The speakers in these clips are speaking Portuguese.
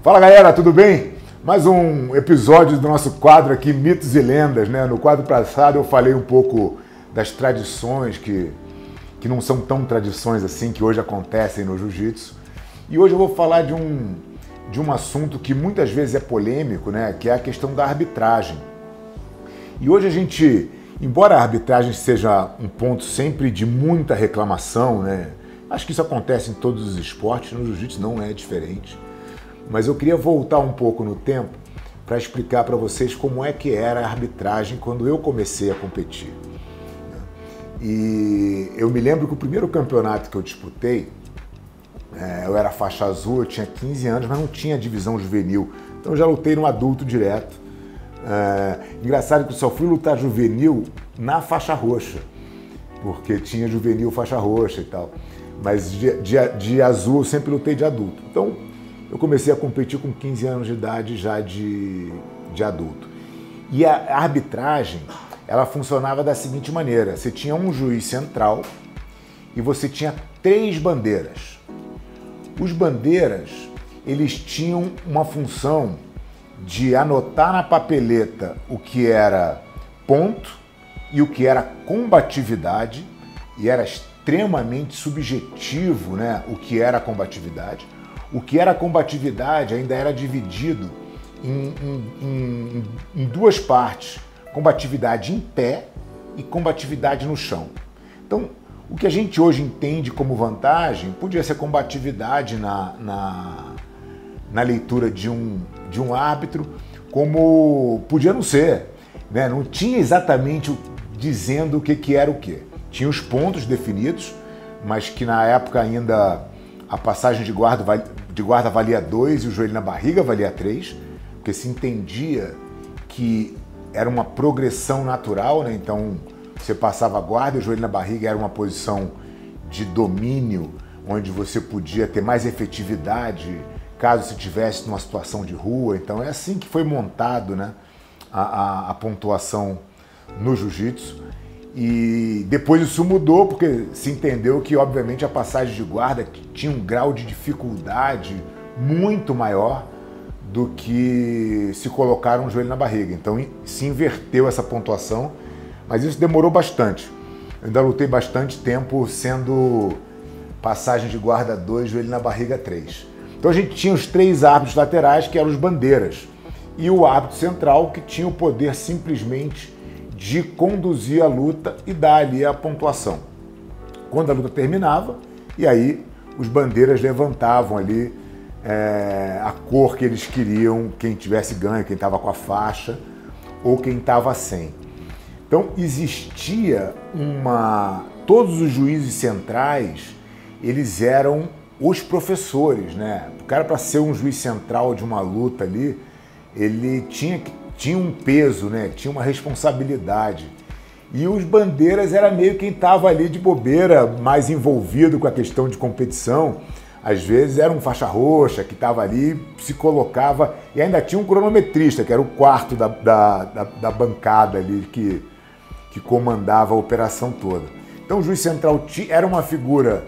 Fala galera, tudo bem? Mais um episódio do nosso quadro aqui, Mitos e Lendas, né? No quadro passado eu falei um pouco das tradições que não são tão tradições assim, que hoje acontecem no jiu-jitsu. E hoje eu vou falar de um assunto que muitas vezes é polêmico, né? Que é a questão da arbitragem. E hoje a gente, embora a arbitragem seja um ponto sempre de muita reclamação, né? Acho que isso acontece em todos os esportes, no jiu-jitsu não é diferente. Mas eu queria voltar um pouco no tempo para explicar para vocês como é que era a arbitragem quando eu comecei a competir. E eu me lembro que o primeiro campeonato que eu disputei, eu era faixa azul, eu tinha 15 anos, mas não tinha divisão juvenil. Então eu já lutei no adulto direto. Engraçado que eu só fui lutar juvenil na faixa roxa, porque tinha juvenil faixa roxa e tal. Mas de azul eu sempre lutei de adulto. Então eu comecei a competir com 15 anos de idade já de adulto. E a arbitragem, ela funcionava da seguinte maneira. Você tinha um juiz central e você tinha 3 bandeiras. Os bandeiras, eles tinham uma função de anotar na papeleta o que era ponto e o que era combatividade, e era extremamente subjetivo, né, o que era combatividade. O que era combatividade ainda era dividido em 2 partes, combatividade em pé e combatividade no chão. Então, o que a gente hoje entende como vantagem podia ser combatividade na leitura de um árbitro, como podia não ser, né? Não tinha exatamente dizendo o que era o quê. Tinha os pontos definidos, mas que na época ainda a passagem de guarda valia 2 e o joelho na barriga valia 3, porque se entendia que era uma progressão natural, né? Então você passava a guarda e o joelho na barriga era uma posição de domínio, onde você podia ter mais efetividade caso você estivesse numa situação de rua. Então é assim que foi montado, né, a pontuação no jiu-jitsu. E depois isso mudou, porque se entendeu que, obviamente, a passagem de guarda tinha um grau de dificuldade muito maior do que se colocar um joelho na barriga. Então se inverteu essa pontuação, mas isso demorou bastante. Eu ainda lutei bastante tempo sendo passagem de guarda 2, joelho na barriga 3. Então a gente tinha os 3 árbitros laterais, que eram os bandeiras, e o árbitro central, que tinha o poder simplesmente de conduzir a luta e dar ali a pontuação. Quando a luta terminava, e aí os bandeiras levantavam ali a cor que eles queriam, quem tivesse ganho, quem estava com a faixa ou quem estava sem. Então existia todos os juízes centrais, eles eram os professores, né? O cara, para ser um juiz central de uma luta ali, ele tinha um peso, né? Tinha uma responsabilidade. E os bandeiras era meio quem estava ali de bobeira, mais envolvido com a questão de competição. Às vezes era um faixa roxa que estava ali, se colocava, e ainda tinha um cronometrista, que era o quarto da bancada ali, que comandava a operação toda. Então o juiz central era uma figura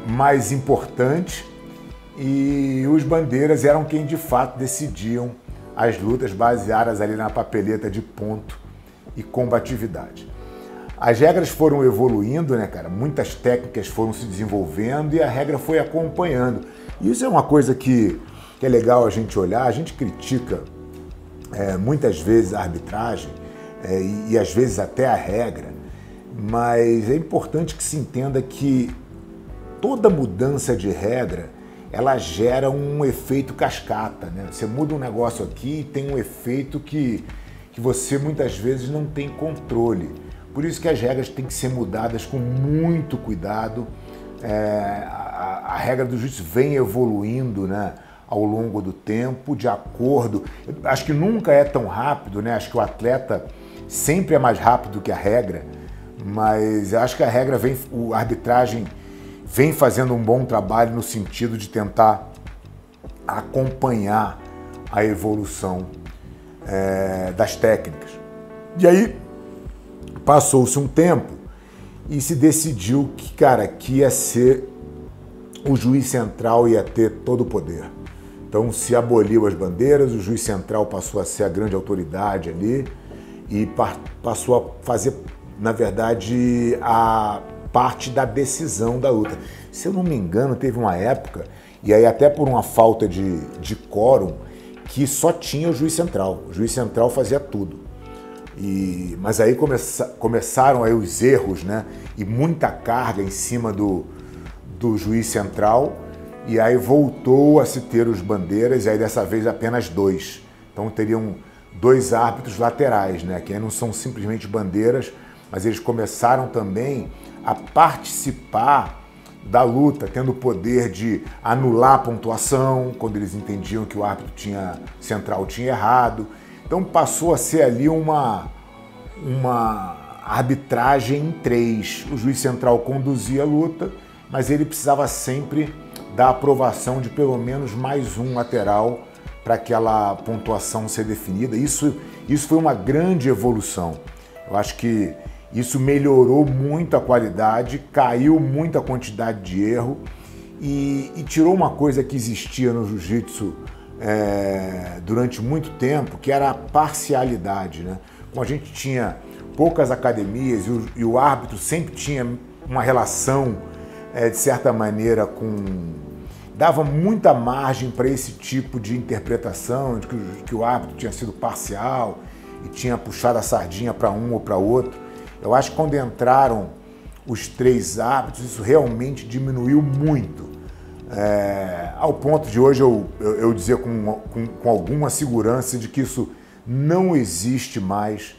mais importante, e os bandeiras eram quem de fato decidiam as lutas baseadas ali na papeleta de ponto e combatividade. As regras foram evoluindo, né, cara? Muitas técnicas foram se desenvolvendo e a regra foi acompanhando. E isso é uma coisa que é legal a gente olhar. A gente critica muitas vezes a arbitragem e às vezes até a regra, mas é importante que se entenda que toda mudança de regra, ela gera um efeito cascata, né? Você muda um negócio aqui e tem um efeito que você muitas vezes não tem controle. Por isso que as regras têm que ser mudadas com muito cuidado. A regra do jiu-jitsu vem evoluindo, né, ao longo do tempo, de acordo. Acho que nunca é tão rápido, né? Acho que o atleta sempre é mais rápido que a regra, mas acho que a arbitragem vem fazendo um bom trabalho no sentido de tentar acompanhar a evolução das técnicas. E aí passou-se um tempo e se decidiu que ia ser o juiz central, ia ter todo o poder. Então se aboliu as bandeiras, o juiz central passou a ser a grande autoridade ali e passou a fazer, na verdade, a parte da decisão da luta. Se eu não me engano, teve uma época, e aí até por uma falta de quórum, que só tinha o juiz central. O juiz central fazia tudo. Mas aí começaram aí os erros, né? E muita carga em cima do juiz central, e aí voltou a se ter os bandeiras, e aí dessa vez apenas 2. Então teriam 2 árbitros laterais, né? Que aí não são simplesmente bandeiras, mas eles começaram também a participar da luta, tendo o poder de anular a pontuação, quando eles entendiam que o árbitro central tinha errado. Então passou a ser ali uma arbitragem em 3. O juiz central conduzia a luta, mas ele precisava sempre da aprovação de pelo menos mais um lateral para aquela pontuação ser definida. Isso foi uma grande evolução. Eu acho que isso melhorou muito a qualidade, caiu muito a quantidade de erro e tirou uma coisa que existia no jiu-jitsu durante muito tempo, que era a parcialidade, né? Como a gente tinha poucas academias e o árbitro sempre tinha uma relação, de certa maneira, dava muita margem para esse tipo de interpretação, de que o árbitro tinha sido parcial e tinha puxado a sardinha para um ou para outro. Eu acho que quando entraram os 3 árbitros, isso realmente diminuiu muito. Ao ponto de hoje eu dizer com alguma segurança de que isso não existe mais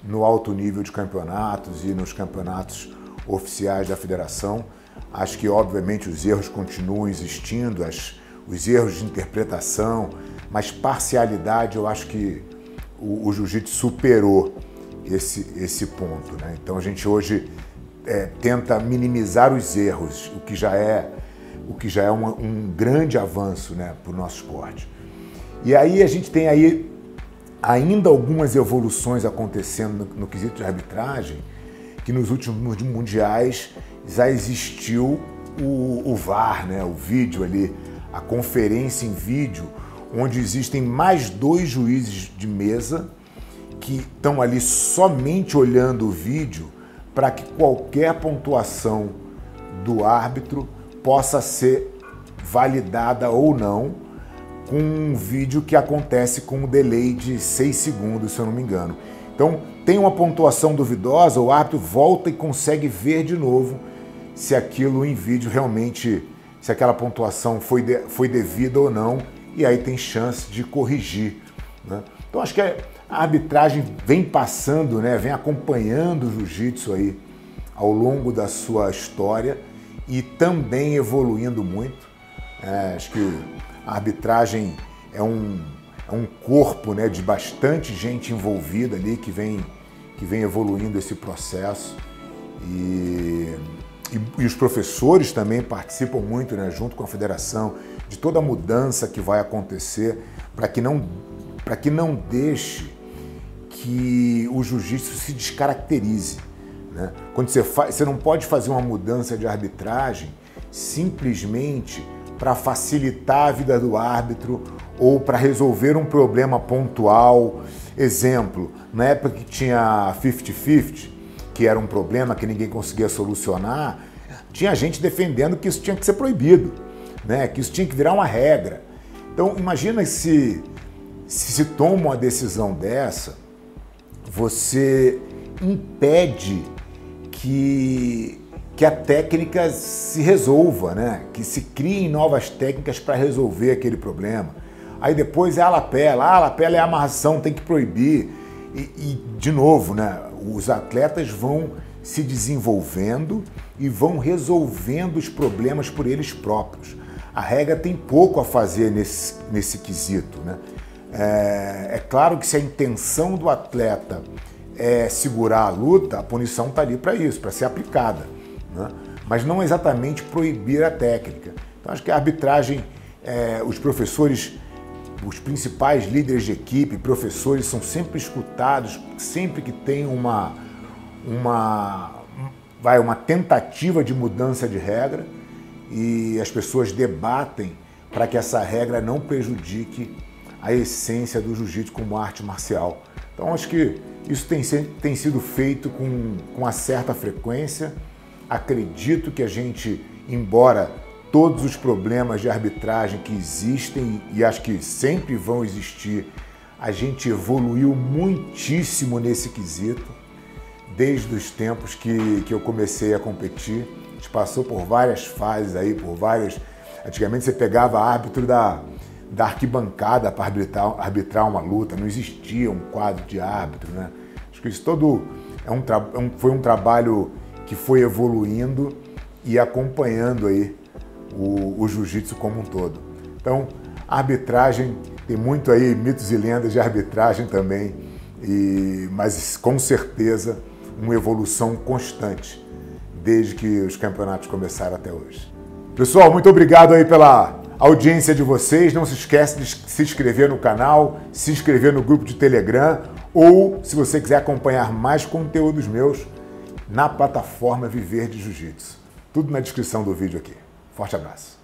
no alto nível de campeonatos e nos campeonatos oficiais da federação. Acho que, obviamente, os erros continuam existindo, os erros de interpretação, mas parcialidade eu acho que o jiu-jitsu superou esse ponto, né? Então a gente hoje tenta minimizar os erros, o que já é um grande avanço, né, para o nosso esporte. E aí a gente tem aí ainda algumas evoluções acontecendo no quesito de arbitragem, que nos últimos mundiais já existiu o VAR, né, o vídeo ali, a conferência em vídeo, onde existem mais 2 juízes de mesa que estão ali somente olhando o vídeo para que qualquer pontuação do árbitro possa ser validada ou não com um vídeo que acontece com um delay de 6 segundos, se eu não me engano. Então, tem uma pontuação duvidosa, o árbitro volta e consegue ver de novo se aquilo em vídeo realmente, se aquela pontuação foi devida ou não, e aí tem chance de corrigir, né? Então, acho que a arbitragem vem passando, né, vem acompanhando o jiu-jitsu aí ao longo da sua história e também evoluindo muito. Acho que a arbitragem é um corpo, né, de bastante gente envolvida ali que vem evoluindo esse processo e os professores também participam muito, né, junto com a federação, de toda a mudança que vai acontecer para que não deixe que o jiu-jitsu se descaracterize, né? Quando você não pode fazer uma mudança de arbitragem simplesmente para facilitar a vida do árbitro ou para resolver um problema pontual. Exemplo, na época que tinha 50-50, que era um problema que ninguém conseguia solucionar, tinha gente defendendo que isso tinha que ser proibido, né? Que isso tinha que virar uma regra. Então, imagina se toma uma decisão dessa, você impede que a técnica se resolva, né? Que se criem novas técnicas para resolver aquele problema. Aí depois é a lapela é a amarração, tem que proibir. E de novo, né? Os atletas vão se desenvolvendo e vão resolvendo os problemas por eles próprios. A regra tem pouco a fazer nesse quesito, né? É claro que se a intenção do atleta é segurar a luta, a punição está ali para isso, para ser aplicada, né? Mas não exatamente proibir a técnica. Então acho que a arbitragem, os professores, os principais líderes de equipe, professores, são sempre escutados, sempre que tem uma tentativa de mudança de regra e as pessoas debatem para que essa regra não prejudique a essência do jiu-jitsu como arte marcial. Então acho que isso tem sido feito com uma certa frequência. Acredito que a gente, embora todos os problemas de arbitragem que existem e acho que sempre vão existir, a gente evoluiu muitíssimo nesse quesito, desde os tempos que eu comecei a competir. A gente passou por várias fases aí, Antigamente você pegava árbitro da arquibancada para arbitrar uma luta, não existia um quadro de árbitro, né? Acho que isso todo foi um trabalho que foi evoluindo e acompanhando aí o jiu-jitsu como um todo. Então, a arbitragem, tem muito aí mitos e lendas de arbitragem também, mas com certeza uma evolução constante desde que os campeonatos começaram até hoje. Pessoal, muito obrigado aí pela audiência de vocês. Não se esqueça de se inscrever no canal, se inscrever no grupo de Telegram ou, se você quiser acompanhar mais conteúdos meus, na plataforma Viver de Jiu-Jitsu. Tudo na descrição do vídeo aqui. Forte abraço.